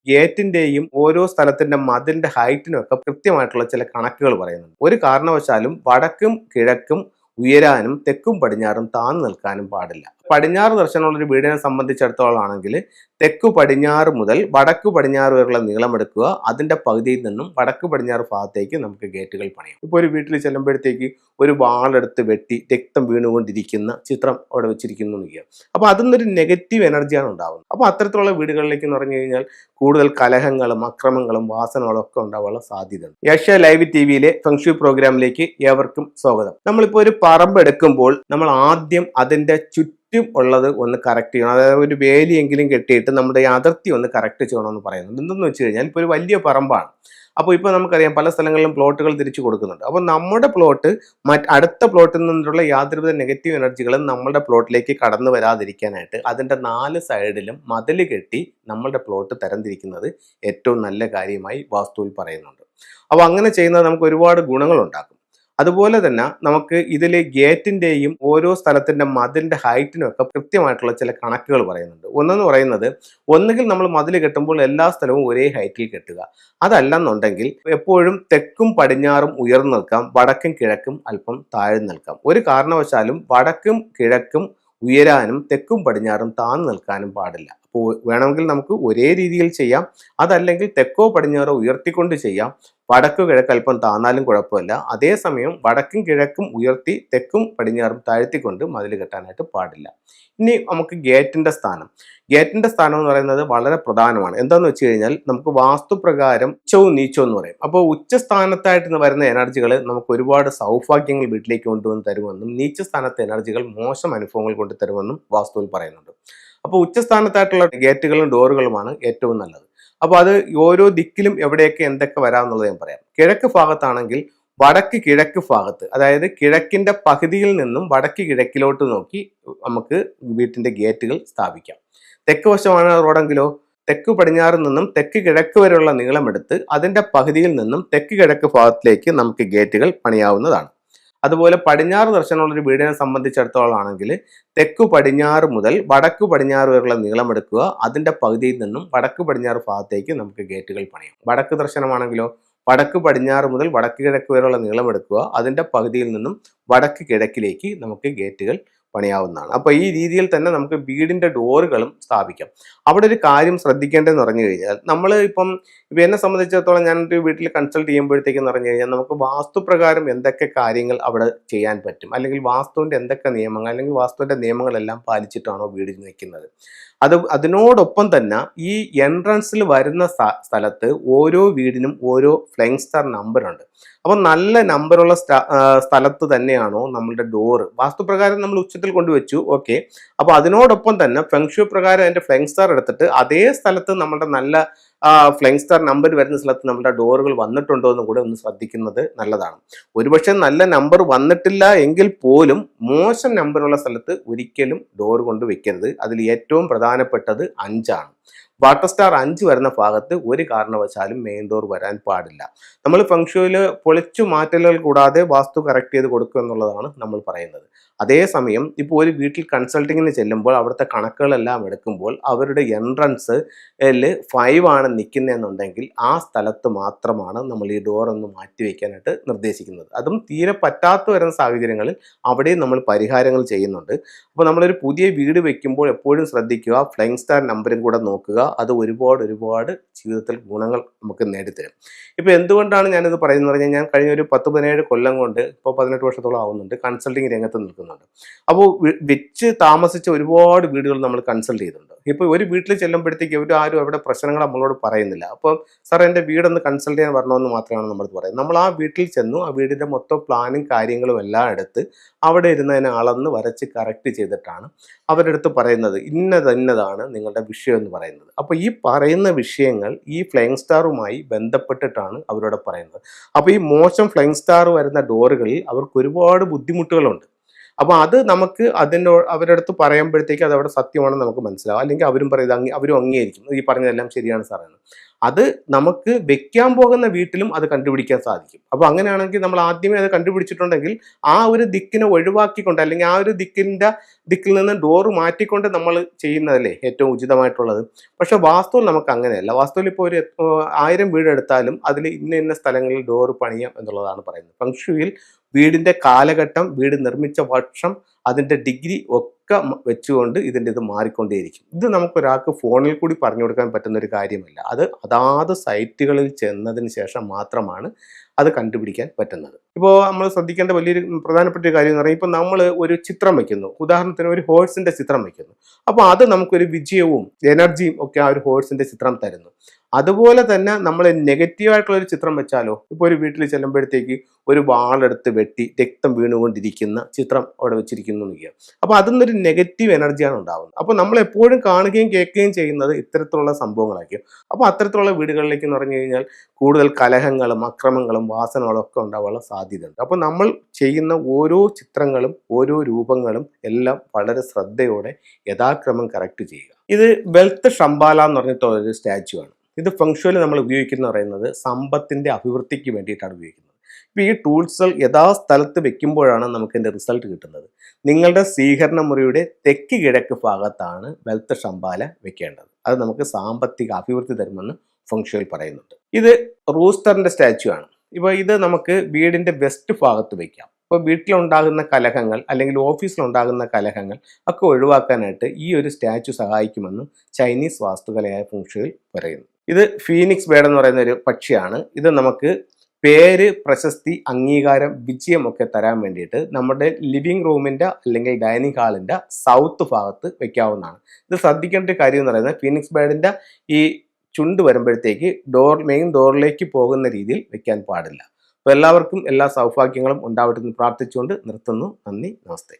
ഗേറ്റിന്റെയും ഓരോ സ്ഥലത്തിന്റെ മതിലിന്റെ ഹൈറ്റിനും ഒക്കെ കൃത്യമായിട്ടുള്ള ചില കണക്കുകൾ പറയുന്നുണ്ട്. ഒരു കാരണവശാലും വടക്കും കിഴക്കും ഉയരാനും തെക്കും പടിഞ്ഞാറും താന്നു നിൽക്കാനും പാടില്ല. പടിഞ്ഞാറ് ദർശനമുള്ള ഒരു വീടിനെ സംബന്ധിച്ചിടത്തോളം ആണെങ്കിൽ തെക്കു പടിഞ്ഞാറ് മുതൽ വടക്ക് പടിഞ്ഞാറ് വരെയുള്ള നീളം എടുക്കുക. അതിന്റെ പകുതിയിൽ നിന്നും വടക്ക് പടിഞ്ഞാറ് ഭാഗത്തേക്ക് നമുക്ക് ഗേറ്റുകൾ പണിയാം. ഇപ്പോൾ ഒരു വീട്ടിൽ ചെല്ലുമ്പോഴത്തേക്ക് ഒരു വാളെടുത്ത് വെട്ടി രക്തം വീണുകൊണ്ടിരിക്കുന്ന ചിത്രം അവിടെ വെച്ചിരിക്കുന്നു എന്ന് വയ്ക്കുക. അപ്പോൾ അതിൽ നിന്നൊരു നെഗറ്റീവ് എനർജിയാണ് ഉണ്ടാകുന്നത്. അപ്പോൾ അത്തരത്തിലുള്ള വീടുകളിലേക്ക് എന്ന് പറഞ്ഞു കഴിഞ്ഞാൽ കൂടുതൽ കലഹങ്ങളും അക്രമങ്ങളും വാസനകളും ഒക്കെ ഉണ്ടാവാനുള്ള സാധ്യതയുണ്ട്. ഏഷ്യ ലൈവ് ടിവിയിലെ ഫെങ്ഷു പ്രോഗ്രാമിലേക്ക് ഏവർക്കും സ്വാഗതം. നമ്മളിപ്പോൾ ഒരു പറമ്പ് എടുക്കുമ്പോൾ നമ്മൾ ആദ്യം അതിന്റെ ചുറ്റും ഉള്ളത് ഒന്ന് കറക്റ്റ് ചെയ്യണം. അതായത് ഒരു വേലിയെങ്കിലും കെട്ടിയിട്ട് നമ്മുടെ ഈ അതിർത്തി ഒന്ന് കറക്റ്റ് ചെയ്യണമെന്ന് പറയുന്നത്. എന്തെന്ന് വെച്ച് കഴിഞ്ഞാൽ ഇപ്പോൾ ഒരു വലിയ പറമ്പാണ്. അപ്പോൾ ഇപ്പോൾ നമുക്കറിയാം പല സ്ഥലങ്ങളിലും പ്ലോട്ടുകൾ തിരിച്ചു കൊടുക്കുന്നുണ്ട്. അപ്പോൾ നമ്മുടെ പ്ലോട്ട് അടുത്ത പ്ലോട്ടിൽ നിന്നുള്ള യാതൊരുവിധ നെഗറ്റീവ് എനർജികളും നമ്മുടെ പ്ലോട്ടിലേക്ക് കടന്നു വരാതിരിക്കാനായിട്ട് അതിൻ്റെ 4 സൈഡിലും മതിൽ കെട്ടി നമ്മുടെ പ്ലോട്ട് തരംതിരിക്കുന്നത് ഏറ്റവും നല്ല കാര്യമായി വാസ്തുവിൽ പറയുന്നുണ്ട്. അപ്പോൾ അങ്ങനെ ചെയ്യുന്നത് നമുക്ക് ഒരുപാട് ഗുണങ്ങളുണ്ടാക്കും. അതുപോലെ തന്നെ നമുക്ക് ഇതിൽ ഗേറ്റിന്റെയും ഓരോ സ്ഥലത്തിന്റെ മതിലിന്റെ ഹൈറ്റിനും ഒക്കെ കൃത്യമായിട്ടുള്ള ചില കണക്കുകൾ പറയുന്നുണ്ട്. ഒന്നെന്ന് പറയുന്നത് ഒന്നുകിൽ നമ്മൾ മതിൽ കെട്ടുമ്പോൾ എല്ലാ സ്ഥലവും ഒരേ ഹൈറ്റിൽ കെട്ടുക. അതല്ലെന്നുണ്ടെങ്കിൽ എപ്പോഴും തെക്കും പടിഞ്ഞാറും ഉയർന്നു നിൽക്കാം, വടക്കും കിഴക്കും അല്പം താഴ്ന്നു നിൽക്കാം. ഒരു കാരണവശാലും വടക്കും കിഴക്കും ഉയരാനും തെക്കും പടിഞ്ഞാറും താഴ്ന്നു നിൽക്കാനും പാടില്ല. അപ്പോൾ വേണമെങ്കിൽ നമുക്ക് ഒരേ രീതിയിൽ ചെയ്യാം. അതല്ലെങ്കിൽ തെക്കോ പടിഞ്ഞാറോ ഉയർത്തിക്കൊണ്ട് ചെയ്യാം. വടക്ക് കിഴക്ക് അല്പം താന്നാലും കുഴപ്പമില്ല. അതേസമയം വടക്കും കിഴക്കും ഉയർത്തി തെക്കും പടിഞ്ഞാറും താഴ്ത്തിക്കൊണ്ട് മതിൽ കെട്ടാനായിട്ട് പാടില്ല. ഇനി നമുക്ക് ഗേറ്റിന്റെ സ്ഥാനം എന്ന് പറയുന്നത് വളരെ പ്രധാനമാണ്. എന്താന്ന് വെച്ച് കഴിഞ്ഞാൽ നമുക്ക് വാസ്തുപ്രകാരം ഉച്ചവും നീച്ചവും എന്ന് പറയും. അപ്പോൾ ഉച്ചസ്ഥാനത്തായിട്ട് വരുന്ന എനർജികൾ നമുക്ക് ഒരുപാട് സൗഭാഗ്യങ്ങൾ വീട്ടിലേക്ക് കൊണ്ടുവന്ന് തരുമെന്നും നീച്ചസ്ഥാനത്തെ എനർജികൾ മോശം അനുഭവങ്ങൾ കൊണ്ട് തരുമെന്നും വാസ്തുവിൽ പറയുന്നുണ്ട്. അപ്പോൾ ഉച്ചസ്ഥാനത്തായിട്ടുള്ള ഗേറ്റുകളും ഡോറുകളുമാണ് ഏറ്റവും നല്ലത്. അപ്പോൾ അത് ഓരോ ദിക്കിലും എവിടെയൊക്കെ എന്തൊക്കെ വരാമെന്നുള്ളത് ഞാൻ പറയാം. കിഴക്ക് ഭാഗത്താണെങ്കിൽ വടക്ക് കിഴക്ക് ഭാഗത്ത്, അതായത് കിഴക്കിന്റെ പകുതിയിൽ നിന്നും വടക്ക് കിഴക്കിലോട്ട് നോക്കി നമുക്ക് വീട്ടിന്റെ ഗേറ്റുകൾ സ്ഥാപിക്കാം. തെക്ക് വശമാണ് റോഡെങ്കിലോ തെക്ക് പടിഞ്ഞാറിൽ നിന്നും തെക്ക് കിഴക്ക് വരെയുള്ള നീളമെടുത്ത് അതിന്റെ പകുതിയിൽ നിന്നും തെക്ക് കിഴക്ക് ഭാഗത്തിലേക്ക് നമുക്ക് ഗേറ്റുകൾ പണിയാവുന്നതാണ്. അതുപോലെ പടിഞ്ഞാറ് ദർശനമുള്ള ഒരു വീടിനെ സംബന്ധിച്ചിടത്തോളം ആണെങ്കിൽ തെക്കു പടിഞ്ഞാറ് മുതൽ വടക്ക് പടിഞ്ഞാറ് വരെയുള്ള നീളമെടുക്കുക. അതിന്റെ പകുതിയിൽ നിന്നും വടക്ക് പടിഞ്ഞാറ് ഭാഗത്തേക്ക് നമുക്ക് ഗേറ്റുകൾ പണിയാം. വടക്ക് ദർശനമാണെങ്കിലോ വടക്ക് പടിഞ്ഞാറ് മുതൽ വടക്ക് കിഴക്ക് വരെയുള്ള നീളമെടുക്കുക. അതിന്റെ പകുതിയിൽ നിന്നും വടക്ക് കിഴക്കിലേക്ക് നമുക്ക് ഗേറ്റുകൾ പണിയാവുന്നതാണ്. അപ്പോൾ ഈ രീതിയിൽ തന്നെ നമുക്ക് വീടിന്റെ ഡോറുകളും സ്ഥാപിക്കാം. അവിടെ ഒരു കാര്യം ശ്രദ്ധിക്കേണ്ടതെന്ന് പറഞ്ഞു കഴിഞ്ഞാൽ നമ്മൾ ഇപ്പം എന്നെ സംബന്ധിച്ചിടത്തോളം ഞാൻ ഒരു വീട്ടിൽ കൺസൾട്ട് ചെയ്യുമ്പോഴത്തേക്കെന്ന് പറഞ്ഞു കഴിഞ്ഞാൽ നമുക്ക് വാസ്തുപ്രകാരം എന്തൊക്കെ കാര്യങ്ങൾ അവിടെ ചെയ്യാൻ പറ്റും, അല്ലെങ്കിൽ വാസ്തുവിന്റെ എന്തൊക്കെ നിയമങ്ങൾ, അല്ലെങ്കിൽ വാസ്തുവിന്റെ നിയമങ്ങളെല്ലാം പാലിച്ചിട്ടാണോ വീട് നിൽക്കുന്നത്. അതിനോടൊപ്പം തന്നെ ഈ എൻട്രൻസിൽ വരുന്ന സ്ഥലത്ത് ഓരോ വീടിനും ഓരോ ഫ്ലൈങ് സ്റ്റാർ നമ്പറുണ്ട്. അപ്പം നല്ല നമ്പറുള്ള സ്ഥലത്ത് തന്നെയാണോ നമ്മളുടെ ഡോറ്. വാസ്തുപ്രകാരം നമ്മൾ ഉച്ചത്തിൽ കൊണ്ടുവച്ചു, ഓക്കെ. അപ്പോൾ അതിനോടൊപ്പം തന്നെ ഫെങ്ഷു പ്രകാരം അതിന്റെ ഫ്ലൈങ് സ്റ്റാർ എടുത്തിട്ട് അതേ സ്ഥലത്ത് നമ്മുടെ നല്ല ഫ്ലൈങ് സ്റ്റാർ നമ്പർ വരുന്ന സ്ഥലത്ത് നമ്മുടെ ഡോറുകൾ വന്നിട്ടുണ്ടോ എന്നും കൂടെ ഒന്ന് ശ്രദ്ധിക്കുന്നത് നല്ലതാണ്. ഒരുപക്ഷെ നല്ല നമ്പർ വന്നിട്ടില്ല എങ്കിൽ പോലും മോശം നമ്പറുള്ള സ്ഥലത്ത് ഒരിക്കലും ഡോർ കൊണ്ട് വെക്കരുത്. അതിൽ ഏറ്റവും പ്രധാനപ്പെട്ടത് 5 ആണ്. വാട്ടർ സ്റ്റാർ 5 വരുന്ന ഭാഗത്ത് ഒരു കാരണവശാലും മെയിൻ ഡോർ വരാൻ പാടില്ല. നമ്മൾ ഫെങ്ഷുയിൽ പൊളിച്ചു മാറ്റലുകൾ കൂടാതെ വാസ്തു കറക്റ്റ് ചെയ്ത് കൊടുക്കുക എന്നുള്ളതാണ് നമ്മൾ പറയുന്നത്. അതേസമയം ഇപ്പോൾ ഒരു വീട്ടിൽ കൺസൾട്ടിങ്ങിന് ചെല്ലുമ്പോൾ അവിടുത്തെ കണക്കുകളെല്ലാം എടുക്കുമ്പോൾ അവരുടെ എൻട്രൻസ് 5 ആണ് നിൽക്കുന്നതെന്നുണ്ടെങ്കിൽ ആ സ്ഥലത്ത് മാത്രമാണ് നമ്മൾ ഈ ഡോർ ഒന്ന് മാറ്റി വയ്ക്കാനായിട്ട് നിർദ്ദേശിക്കുന്നത്. അതും തീരെ പറ്റാത്ത വരുന്ന സാഹചര്യങ്ങളിൽ അവിടെയും നമ്മൾ പരിഹാരങ്ങൾ ചെയ്യുന്നുണ്ട്. അപ്പോൾ നമ്മളൊരു പുതിയ വീട് വെക്കുമ്പോൾ എപ്പോഴും ശ്രദ്ധിക്കുക, ഫ്ലൈങ് സ്റ്റാർ നമ്പറും കൂടെ നോക്കുക. അത് ഒരുപാട് ജീവിതത്തിൽ ഗുണങ്ങൾ നമുക്ക് നേടിത്തരും. ഇപ്പോൾ എന്തുകൊണ്ടാണ് ഞാനിത് പറയുന്നത് പറഞ്ഞാൽ ഞാൻ കഴിഞ്ഞ ഒരു 10-17 കൊല്ലം കൊണ്ട് ഇപ്പോൾ 18 വർഷത്തോളം ആവുന്നുണ്ട് കൺസൾട്ടിങ് രംഗത്ത് നിൽക്കുന്നുണ്ട്. അപ്പോൾ വെച്ച് താമസിച്ച ഒരുപാട് വീടുകൾ നമ്മൾ കൺസൾട്ട് ചെയ്തിട്ടുണ്ട്. ഇപ്പോൾ ഒരു വീട്ടിൽ ചെല്ലുമ്പോഴത്തേക്ക് ആരും അവിടെ പ്രശ്നങ്ങൾ നമ്മളോട് പറയുന്നില്ല. അപ്പോൾ സാർ എൻ്റെ വീടൊന്ന് കൺസൾട്ട് ചെയ്യാൻ വരണമെന്ന് മാത്രമാണ് നമ്മളത് പറയുന്നത്. നമ്മൾ ആ വീട്ടിൽ ചെന്നു ആ വീടിൻ്റെ മൊത്തം പ്ലാനും കാര്യങ്ങളും എല്ലാം എടുത്ത് അവിടെ ഇരുന്നതിനെ അളന്ന് വരച്ച് കറക്റ്റ് ചെയ്തിട്ടാണ് അവരുടെ അടുത്ത് പറയുന്നത് ഇന്നതാണ് നിങ്ങളുടെ വിഷയം എന്ന് പറയുന്നത്. അപ്പോൾ ഈ പറയുന്ന വിഷയങ്ങൾ ഈ ഫ്ലൈങ് സ്റ്റാറുമായി ബന്ധപ്പെട്ടിട്ടാണ് അവരോട് പറയുന്നത്. അപ്പോൾ ഈ മോശം ഫ്ലൈങ് സ്റ്റാർ വരുന്ന ഡോറുകളിൽ അവർക്ക് ഒരുപാട് ബുദ്ധിമുട്ടുകളുണ്ട്. അപ്പോൾ അത് നമുക്ക് അവരുടെ അടുത്ത് പറയുമ്പോഴത്തേക്ക് അത് അവിടെ സത്യമാണെന്ന് നമുക്ക് മനസ്സിലാവും. അല്ലെങ്കിൽ അവരും പറയുന്നത് അവരും അംഗീകരിക്കും ഈ പറഞ്ഞതെല്ലാം ശരിയാണ് സാറെന്ന്. അത് നമുക്ക് വെക്കാൻ പോകുന്ന വീട്ടിലും അത് കണ്ടുപിടിക്കാൻ സാധിക്കും. അപ്പോൾ അങ്ങനെയാണെങ്കിൽ നമ്മൾ ആദ്യമേ അത് കണ്ടുപിടിച്ചിട്ടുണ്ടെങ്കിൽ ആ ഒരു ദിക്കിനെ ഒഴിവാക്കിക്കൊണ്ട്, അല്ലെങ്കിൽ ആ ഒരു ദിക്കിൽ നിന്ന് ഡോറ് മാറ്റിക്കൊണ്ട് നമ്മൾ ചെയ്യുന്നതല്ലേ ഏറ്റവും ഉചിതമായിട്ടുള്ളത്. പക്ഷെ വാസ്തുവിൽ നമുക്ക് അങ്ങനെയല്ല. വാസ്തുവിൽ ഇപ്പോൾ ഒരു 1000 വീട് എടുത്താലും അതിൽ ഇന്ന സ്ഥലങ്ങളിൽ ഡോറ് പണിയാം എന്നുള്ളതാണ് പറയുന്നത്. ഫെങ്ഷുയിൽ വീടിന്റെ കാലഘട്ടം, വീട് നിർമ്മിച്ച വർഷം, അതിന്റെ ഡിഗ്രി ഒക്കെ വെച്ചുകൊണ്ട് ഇത് മാറിക്കൊണ്ടേയിരിക്കും. ഇത് നമുക്കൊരാൾക്ക് ഫോണിൽ കൂടി പറഞ്ഞു കൊടുക്കാൻ പറ്റുന്ന ഒരു കാര്യമല്ല. അത് അതാത് സൈറ്റുകളിൽ ചെന്നതിന് ശേഷം മാത്രമാണ് അത് കണ്ടുപിടിക്കാൻ പറ്റുന്നത്. ഇപ്പോൾ നമ്മൾ ശ്രദ്ധിക്കേണ്ട വലിയൊരു പ്രധാനപ്പെട്ട ഒരു കാര്യം എന്ന് പറയുന്നത്, ഇപ്പോൾ നമ്മൾ ഒരു ചിത്രം വയ്ക്കുന്നു, ഉദാഹരണത്തിന് ഒരു ഹോഴ്സിന്റെ ചിത്രം വയ്ക്കുന്നു. അപ്പോൾ അത് നമുക്കൊരു വിജയവും എനർജിയും ഒക്കെ ആ ഒരു ഹോഴ്സിന്റെ ചിത്രം തരുന്നു. അതുപോലെ തന്നെ നമ്മൾ നെഗറ്റീവായിട്ടുള്ള ഒരു ചിത്രം വെച്ചാലോ, ഇപ്പോൾ ഒരു വീട്ടിൽ ചെല്ലുമ്പോഴത്തേക്ക് ഒരു വാളെടുത്ത് വെട്ടി രക്തം വീണുകൊണ്ടിരിക്കുന്ന ചിത്രം അവിടെ വെച്ചിരിക്കുന്നു എന്ന് വയ്ക്കുക. അപ്പോൾ അതിന്നൊരു നെഗറ്റീവ് എനർജിയാണ് ഉണ്ടാകുന്നത്. അപ്പോൾ നമ്മൾ എപ്പോഴും കാണുകയും കേൾക്കുകയും ചെയ്യുന്നത് ഇത്തരത്തിലുള്ള സംഭവങ്ങളായിരിക്കും. അപ്പോൾ അത്തരത്തിലുള്ള വീടുകളിലേക്ക് എന്ന് പറഞ്ഞു കഴിഞ്ഞാൽ കൂടുതൽ കലഹങ്ങളും അക്രമങ്ങളും വാസനകളും ഒക്കെ ഉണ്ടാവാനുള്ള സാധ്യതയുണ്ട്. അപ്പോൾ നമ്മൾ ചെയ്യുന്ന ഓരോ ചിത്രങ്ങളും ഓരോ രൂപങ്ങളും എല്ലാം വളരെ ശ്രദ്ധയോടെ യഥാക്രമം കറക്റ്റ് ചെയ്യുക. ഇത് വെൽത്ത് ഷംബാല എന്ന് പറഞ്ഞിട്ടുള്ള ഒരു സ്റ്റാച്ചു ആണ്. ഇത് ഫെങ്ഷുവിൽ നമ്മൾ ഉപയോഗിക്കുന്ന പറയുന്നത് സമ്പത്തിന്റെ അഭിവൃദ്ധിക്ക് വേണ്ടിയിട്ടാണ് ഉപയോഗിക്കുന്നത്. ഇപ്പോൾ ഈ ടൂൾസുകൾ യഥാസ്ഥലത്ത് വെക്കുമ്പോഴാണ് നമുക്ക് ഇതിൻ്റെ റിസൾട്ട് കിട്ടുന്നത്. നിങ്ങളുടെ സ്വീകരണ മുറിയുടെ തെക്ക് കിഴക്ക് ഭാഗത്താണ് വെൽത്ത് ഷംബാല വെക്കേണ്ടത്. അത് നമുക്ക് സാമ്പത്തിക അഭിവൃദ്ധി തരുമെന്ന് ഫെങ്ഷുവിൽ പറയുന്നുണ്ട്. ഇത് റൂസ്റ്ററിന്റെ സ്റ്റാച്ചു ആണ്. ഇപ്പോൾ ഇത് നമുക്ക് വീടിന്റെ വെസ്റ്റ് ഭാഗത്ത് വെക്കാം. ഇപ്പോൾ വീട്ടിലുണ്ടാകുന്ന കലഹങ്ങൾ അല്ലെങ്കിൽ ഓഫീസിലുണ്ടാകുന്ന കലഹങ്ങൾ ഒക്കെ ഒഴിവാക്കാനായിട്ട് ഈ ഒരു സ്റ്റാച്ചു സഹായിക്കുമെന്ന് ചൈനീസ് വാസ്തുകലയായ ഫെങ്ഷുവിൽ പറയുന്നു. ഇത് ഫീനിക്സ് ബേർഡ് എന്ന് പറയുന്ന ഒരു പക്ഷിയാണ്. ഇത് നമുക്ക് പേര്, പ്രശസ്തി, അംഗീകാരം, വിജയം ഒക്കെ തരാൻ വേണ്ടിയിട്ട് നമ്മുടെ ലിവിങ് റൂമിൻ്റെ അല്ലെങ്കിൽ ഡൈനിങ് ഹാളിൻ്റെ സൗത്ത് ഭാഗത്ത് വെക്കാവുന്നതാണ്. ഇത് ശ്രദ്ധിക്കേണ്ട ഒരു കാര്യം എന്ന് പറയുന്നത്, ഫീനിക്സ് ബേർഡിൻ്റെ ഈ ചുണ്ട് വരുമ്പോഴത്തേക്ക് മെയിൻ ഡോറിലേക്ക് പോകുന്ന രീതിയിൽ വെക്കാൻ പാടില്ല. അപ്പോൾ എല്ലാവർക്കും എല്ലാ സൗഭാഗ്യങ്ങളും ഉണ്ടാവട്ടെ എന്ന് പ്രാർത്ഥിച്ചുകൊണ്ട് നിർത്തുന്നു. നന്ദി, നമസ്തേ.